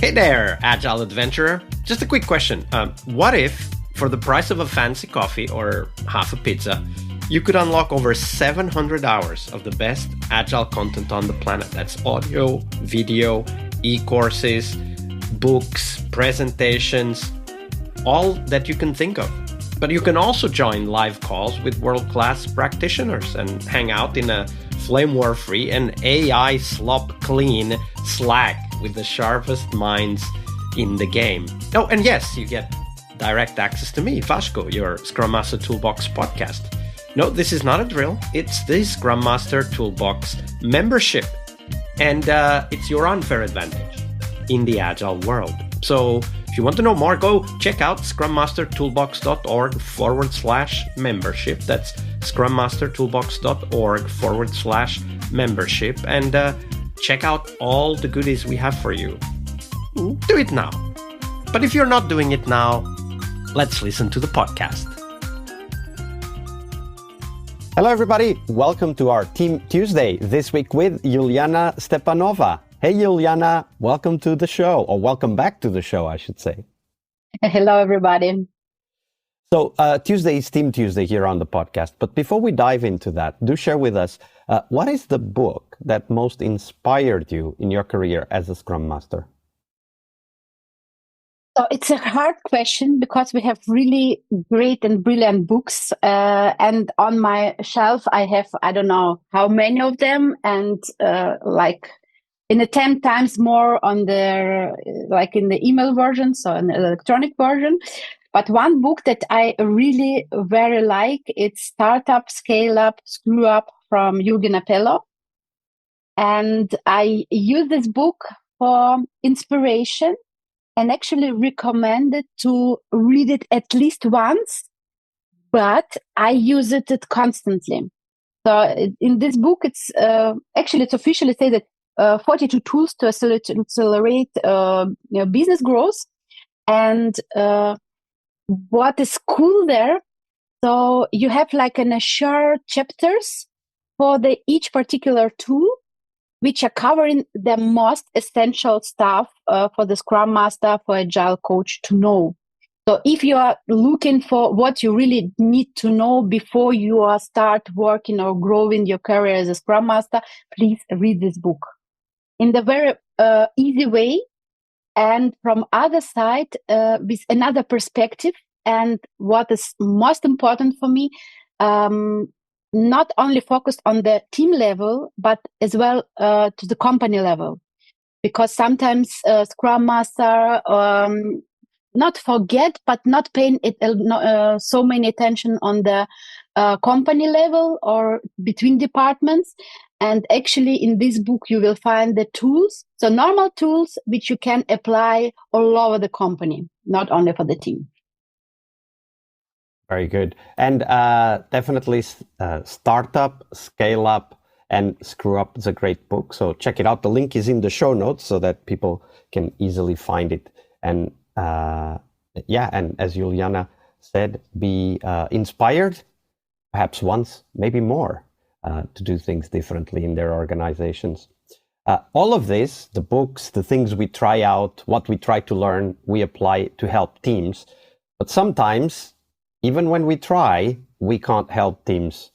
Hey there, Agile Adventurer. Just a quick question. What if, for the price of a fancy coffee or half a pizza, you could unlock over 700 hours of the best Agile content on the planet? That's audio, video, e-courses, books, presentations, all that you can think of. But you can also join live calls with world-class practitioners and hang out in a flame war-free and AI slop-clean Slack with the sharpest minds in the game. Oh, and yes, you get direct access to me, Vasco, your Scrum Master Toolbox podcast. No, this is not a drill. It's the Scrum Master Toolbox membership. And it's your unfair advantage in the Agile world. So if you want to know more, go check out scrummastertoolbox.org/membership. That's scrummastertoolbox.org/membership. And check out all the goodies we have for you. Do it now. But if you're not doing it now, let's listen to the podcast. Hello, everybody. Welcome to our Team Tuesday, this week with Juliana Stepanova. Hey, Juliana, welcome to the show, or welcome back to the show, I should say. Hello, everybody. So Tuesday is Team Tuesday here on the podcast. But before we dive into that, do share with us, what is the book that most inspired you in your career as a Scrum Master? So it's a hard question because we have really great and brilliant books. And on my shelf, I have, I don't know how many of them, and in a 10 times more on the, in the email version, so an electronic version. But one book that I really very like, it's Startup, Scale Up, Screw Up from Juliana Stepanova. And I use this book for inspiration and actually recommend it to read it at least once, but I use it constantly. So in this book, it's officially said that 42 tools to accelerate business growth. And what is cool there, so you have a short chapters for each particular tool, which are covering the most essential stuff for the Scrum Master, for Agile coach to know. So if you are looking for what you really need to know before you start working or growing your career as a Scrum Master, please read this book in the very easy way, and from other side with another perspective. And what is most important for me, not only focused on the team level, but as well to the company level. Because sometimes Scrum Master not forget, but not paying so many attention on the company level or between departments. And actually in this book, you will find the tools, so normal tools, which you can apply all over the company, not only for the team. Very good. And definitely Startup, Scale Up, and Screw Up is a great book. So check it out. The link is in the show notes so that people can easily find it. And and as Juliana said, be inspired, perhaps once, maybe more, to do things differently in their organizations. All of this, the books, the things we try out, what we try to learn, we apply to help teams. But sometimes, even when we try, we can't help teams.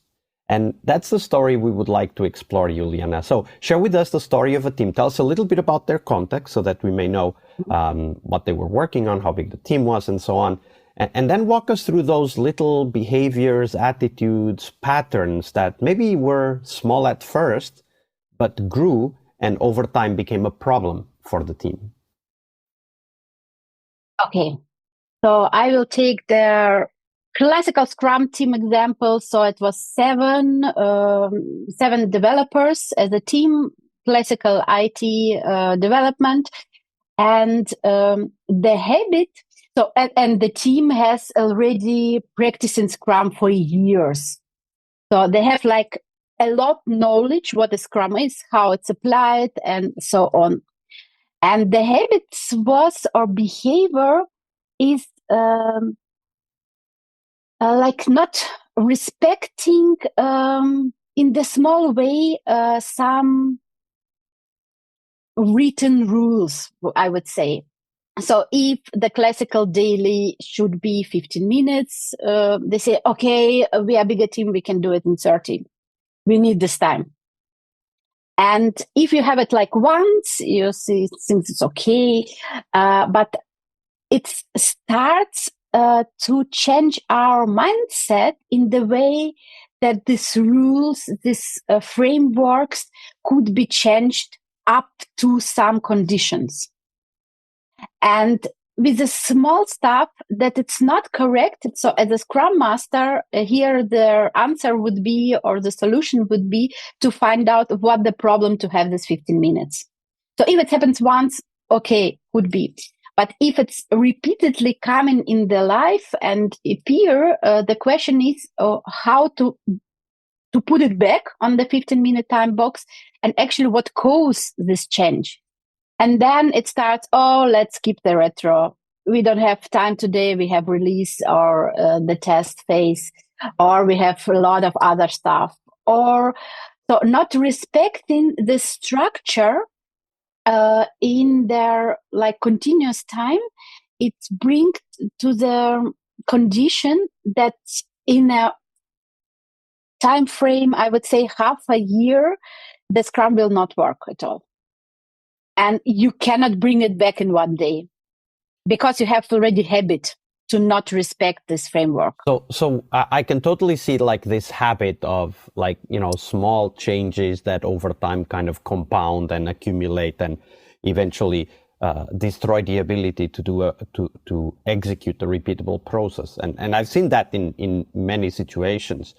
And that's the story we would like to explore, Juliana. So share with us the story of a team. Tell us a little bit about their context so that we may know what they were working on, how big the team was, and so on. And then walk us through those little behaviors, attitudes, patterns that maybe were small at first, but grew and over time became a problem for the team. Okay. So I will take their classical Scrum team example. So it was seven developers as a team, classical IT development, and the habit. So and the team has already practicing Scrum for years. So they have a lot knowledge what the Scrum is, how it's applied, and so on. And the habits or behavior is not respecting in the small way some written rules, I would say. So if the classical daily should be 15 minutes, they say, okay, we are a bigger team, we can do it in 30. We need this time. And if you have it like once, you see, things it's okay. But it starts to change our mindset in the way that these rules, these frameworks could be changed up to some conditions. And with the small stuff that it's not correct. So as a Scrum Master, here the answer would be, or the solution would be, to find out what the problem to have this 15 minutes. So if it happens once, okay, could be. But if it's repeatedly coming in the life and appear, the question is how to put it back on the 15-minute time box, and actually what caused this change. And then it starts, let's skip the retro. We don't have time today. We have release or the test phase, or we have a lot of other stuff. Or so not respecting the structure in their like continuous time, it brings to the condition that in a time frame, I would say half a year, the Scrum will not work at all. And you cannot bring it back in one day because you have already habit to not respect this framework. So I can totally see like this habit of like, small changes that over time kind of compound and accumulate and eventually destroy the ability to execute a repeatable process. And I've seen that in many situations.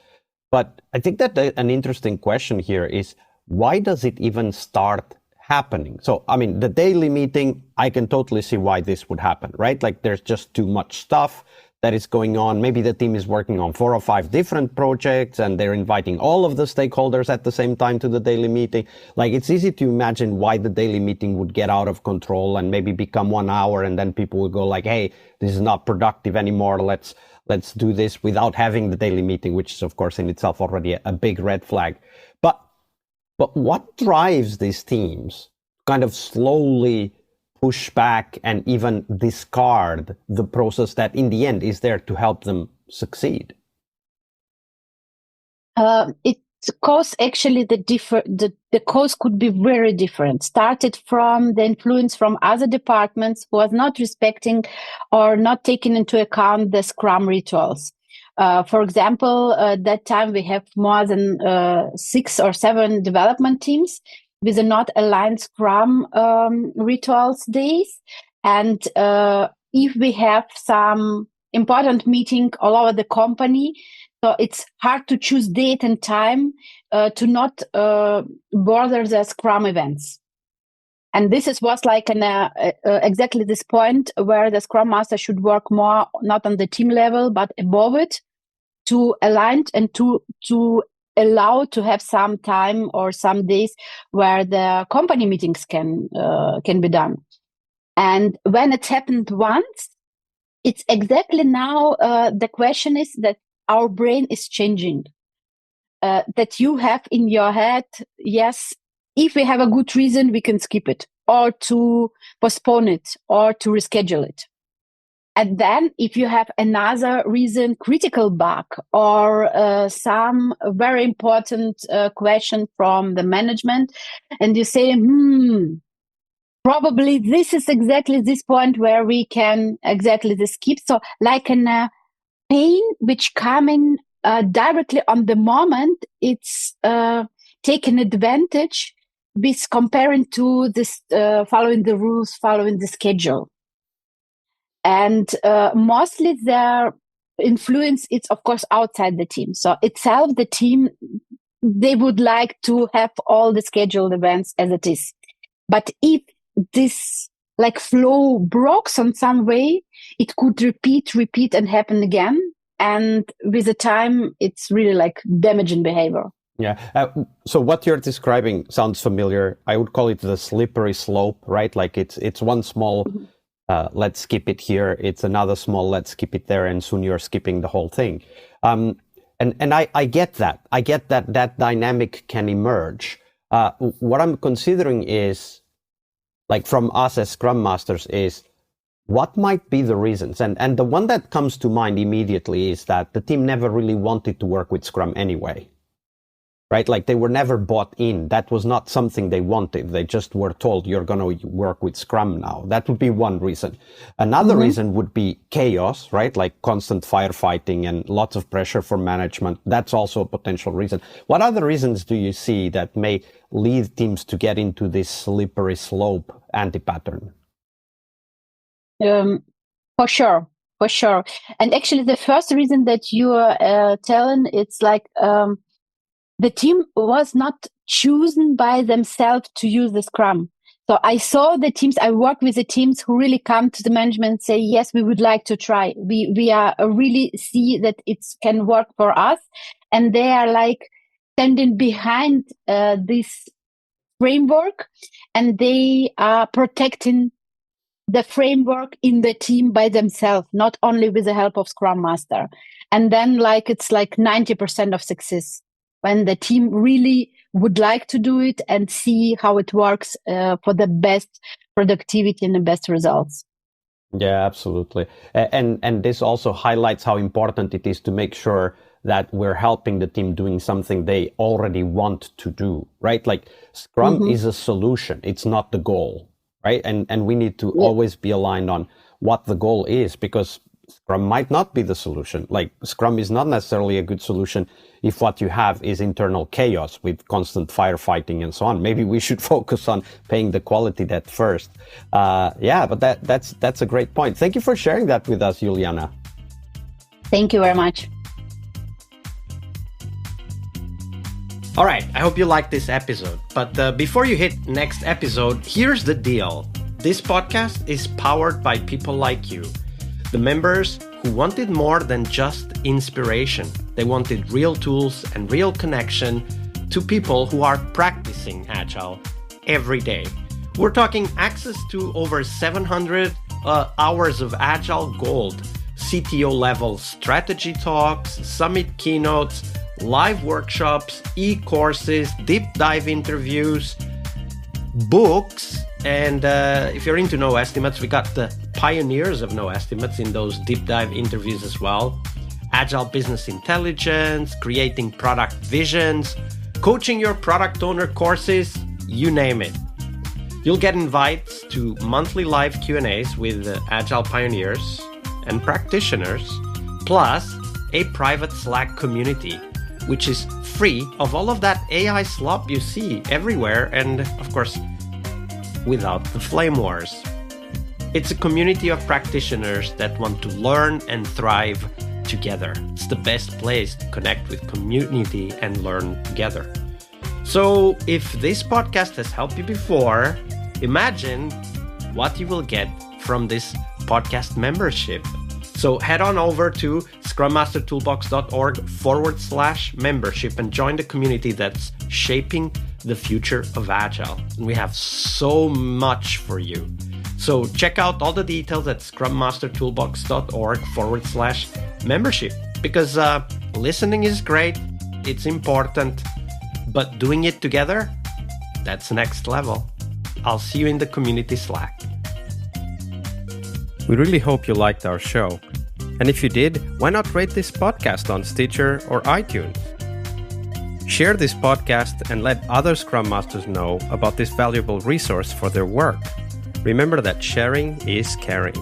But I think that an interesting question here is, why does it even start happening? So, I mean, the daily meeting, I can totally see why this would happen, right? Like there's just too much stuff that is going on. Maybe the team is working on 4 or 5 different projects and they're inviting all of the stakeholders at the same time to the daily meeting. Like it's easy to imagine why the daily meeting would get out of control and maybe become 1 hour, and then people will go like, hey, this is not productive anymore. Let's do this without having the daily meeting, which is of course in itself already a big red flag. But what drives these teams kind of slowly push back and even discard the process that in the end is there to help them succeed? It cause actually the cause could be very different. Started from the influence from other departments who are not respecting or not taking into account the Scrum rituals. For example, that time we have more than 6 or 7 development teams with a not aligned Scrum rituals days. And if we have some important meeting all over the company, so it's hard to choose date and time to not bother the Scrum events. And this was like exactly this point where the Scrum Master should work more, not on the team level, but above it, to align and to allow to have some time or some days where the company meetings can be done. And when it happened once, it's exactly now the question is that our brain is changing. That you have in your head, yes, if we have a good reason, we can skip it or to postpone it or to reschedule it. And then if you have another reason, critical bug or some very important question from the management, and you say, probably this is exactly this point where we can exactly the skip. So like a pain which coming directly on the moment, it's taken advantage with comparing to this following the rules, following the schedule. And mostly their influence is, of course, outside the team. So itself, the team, they would like to have all the scheduled events as it is. But if this like flow breaks on some way, it could repeat and happen again. And with the time, it's really like damaging behavior. Yeah. So what you're describing sounds familiar. I would call it the slippery slope, right? Like it's one small... Mm-hmm. Let's skip it here. It's another small, let's skip it there. And soon you're skipping the whole thing. And I get that. I get that dynamic can emerge. What I'm considering is like from us as Scrum Masters is, what might be the reasons? And the one that comes to mind immediately is that the team never really wanted to work with Scrum anyway, right? Like they were never bought in. That was not something they wanted. They just were told, you're going to work with Scrum now. That would be one reason. Another reason would be chaos, right? Like constant firefighting and lots of pressure for management. That's also a potential reason. What other reasons do you see that may lead teams to get into this slippery slope anti-pattern? For sure. And actually, the first reason that you are telling, it's like the team was not chosen by themselves to use the Scrum. So I saw the teams, I work with the teams who really come to the management and say, yes, we would like to try. We are really see that it can work for us. And they are like standing behind this framework, and they are protecting the framework in the team by themselves, not only with the help of Scrum Master. And then like it's like 90% of success when the team really would like to do it and see how it works for the best productivity and the best results. Yeah, absolutely. And this also highlights how important it is to make sure that we're helping the team doing something they already want to do, right? Like Scrum is a solution. It's not the goal. Right. And we need to always be aligned on what the goal is, because Scrum might not be the solution. Like Scrum is not necessarily a good solution if what you have is internal chaos with constant firefighting and so on. Maybe we should focus on paying the quality debt first. But that's a great point. Thank you for sharing that with us, Juliana. Thank you very much. All right, I hope you liked this episode. But before you hit next episode, here's the deal. This podcast is powered by people like you, the members who wanted more than just inspiration. They wanted real tools and real connection to people who are practicing Agile every day. We're talking access to over 700 hours of Agile Gold, CTO level strategy talks, summit keynotes, live workshops, e-courses, deep dive interviews, books, and if you're into no estimates, we got the pioneers of no estimates in those deep dive interviews as well. Agile business intelligence, creating product visions, coaching your product owner courses, you name it. You'll get invites to monthly live Q&As with Agile pioneers and practitioners, plus a private Slack community, which is free of all of that AI slop you see everywhere, and of course, without the flame wars. It's a community of practitioners that want to learn and thrive together. It's the best place to connect with community and learn together. So if this podcast has helped you before, imagine what you will get from this podcast membership. So head on over to scrummastertoolbox.org/membership and join the community that's shaping the future of Agile. And we have so much for you. So check out all the details at scrummastertoolbox.org/membership, because listening is great, it's important, but doing it together, that's next level. I'll see you in the community Slack. We really hope you liked our show. And if you did, why not rate this podcast on Stitcher or iTunes? Share this podcast and let other Scrum Masters know about this valuable resource for their work. Remember that sharing is caring.